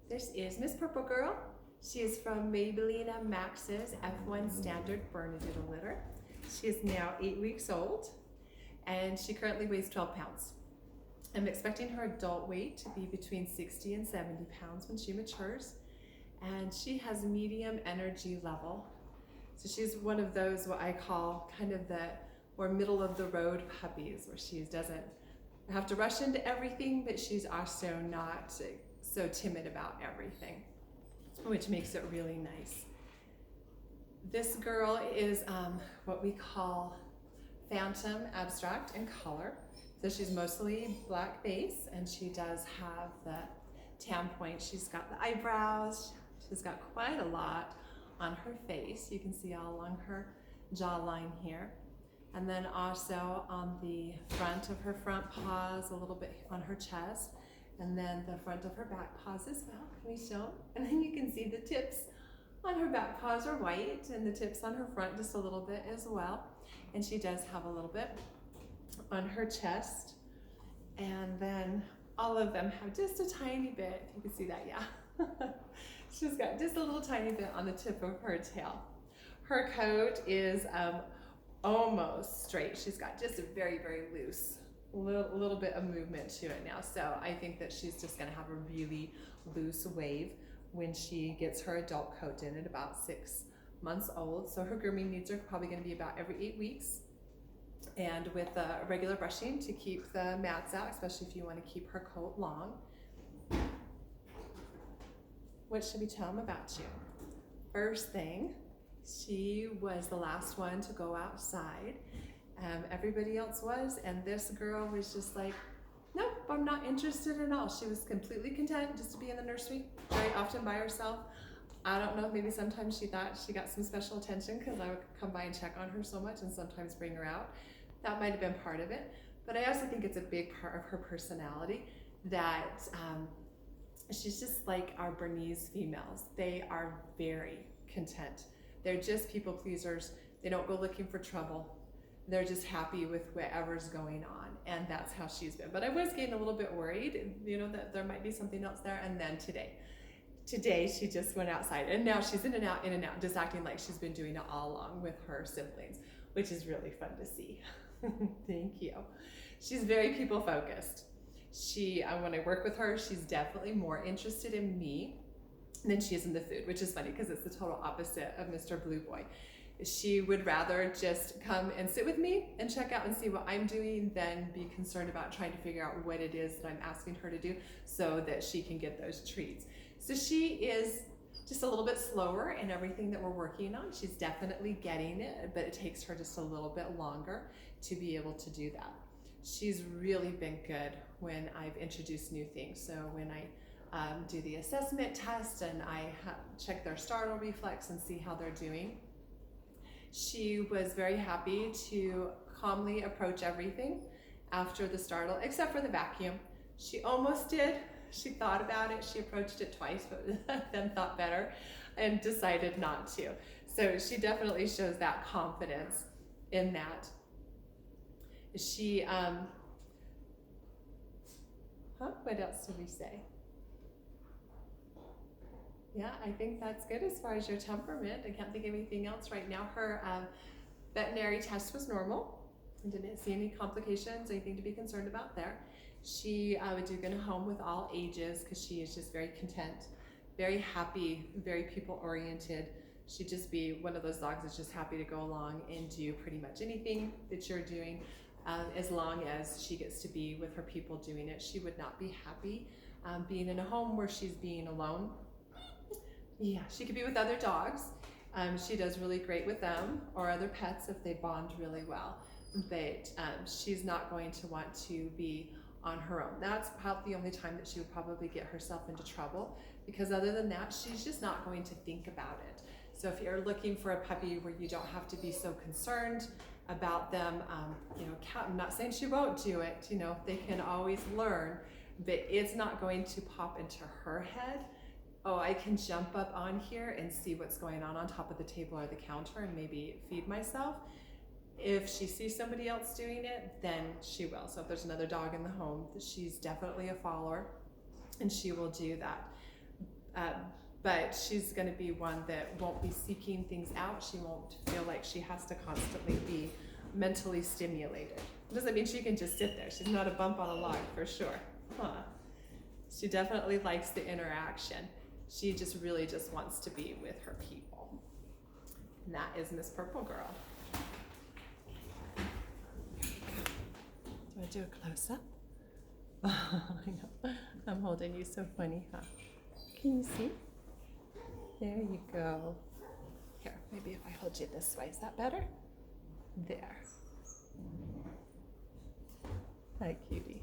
This is Miss Purple Girl. She is from Maybelline Max's F1 Standard Bernedoodle litter. She is now 8 weeks old and she currently weighs 12 pounds. I'm expecting her adult weight to be between 60 and 70 pounds when she matures, and she has medium energy level. So she's one of those what I call kind of the more middle of the road puppies, where she doesn't have to rush into everything, but she's also not so timid about everything, which makes it really nice. This girl is what we call Phantom Abstract in color. So she's mostly black base, and she does have the tan point. She's got the eyebrows. She's got quite a lot on her face. You can see all along her jawline here. And then also on the front of her front paws, a little bit on her chest, and then the front of her back paws as well. Can we show? And then you can see the tips on her back paws are white, and the tips on her front just a little bit as well. And she does have a little bit on her chest, and then all of them have just a tiny bit, if you can see that, yeah. She's got just a little tiny bit on the tip of her tail. Her coat is almost straight. She's got just a very, very loose, little bit of movement to it now. So I think that she's just gonna have a really loose wave when she gets her adult coat in at about 6 months old. So her grooming needs are probably gonna be about every 8 weeks. And with regular brushing to keep the mats out, especially if you want to keep her coat long. What should we tell them about you? First thing, she was the last one to go outside. Everybody else was, and this girl was just like, nope, I'm not interested at all. She was completely content just to be in the nursery, very often by herself. I don't know, maybe sometimes she thought she got some special attention because I would come by and check on her so much and sometimes bring her out. That might have been part of it, but I also think it's a big part of her personality that she's just like our Bernese females. They are very content. They're just people pleasers. They don't go looking for trouble. They're just happy with whatever's going on, and that's how she's been. But I was getting a little bit worried, you know, that there might be something else there. And then today she just went outside, and now she's in and out, just acting like she's been doing it all along with her siblings, which is really fun to see. Thank you. She's very people focused. When I work with her, she's definitely more interested in me than she is in the food, which is funny because it's the total opposite of Mr. Blue Boy. She would rather just come and sit with me and check out and see what I'm doing than be concerned about trying to figure out what it is that I'm asking her to do so that she can get those treats. So she is just a little bit slower in everything that we're working on. She's definitely getting it, but it takes her just a little bit longer to be able to do that. She's really been good when I've introduced new things. So when I do the assessment test and I check their startle reflex and see how they're doing, she was very happy to calmly approach everything after the startle, except for the vacuum. She almost did. She thought about it. She approached it twice, but then thought better and decided not to. So she definitely shows that confidence in that. She, what else did we say? Yeah, I think that's good as far as your temperament. I can't think of anything else right now. Her veterinary test was normal. I didn't see any complications, anything to be concerned about there. She would do good at home with all ages because she is just very content, very happy, very people oriented. She'd just be one of those dogs that's just happy to go along and do pretty much anything that you're doing, as long as she gets to be with her people doing it. She would not be happy being in a home where she's being alone. Yeah, she could be with other dogs. She does really great with them or other pets if they bond really well, but she's not going to want to be on her own. That's probably the only time that she would probably get herself into trouble, because other than that, she's just not going to think about it. So if you're looking for a puppy where you don't have to be so concerned about them, you know, I'm not saying she won't do it, you know, they can always learn, but it's not going to pop into her head, oh, I can jump up on here and see what's going on top of the table or the counter and maybe feed myself. If she sees somebody else doing it, then she will. So if there's another dog in the home, she's definitely a follower and she will do that. But she's going to be one that won't be seeking things out. She won't feel like she has to constantly be mentally stimulated. It doesn't mean she can just sit there. She's not a bump on a log for sure. She definitely likes the interaction. She just really just wants to be with her people. And that is Miss Purple Girl. Do I do a close-up? I know. I'm holding you so funny, huh? Can you see? There you go. Here, maybe if I hold you this way, is that better? There. Hi, cutie.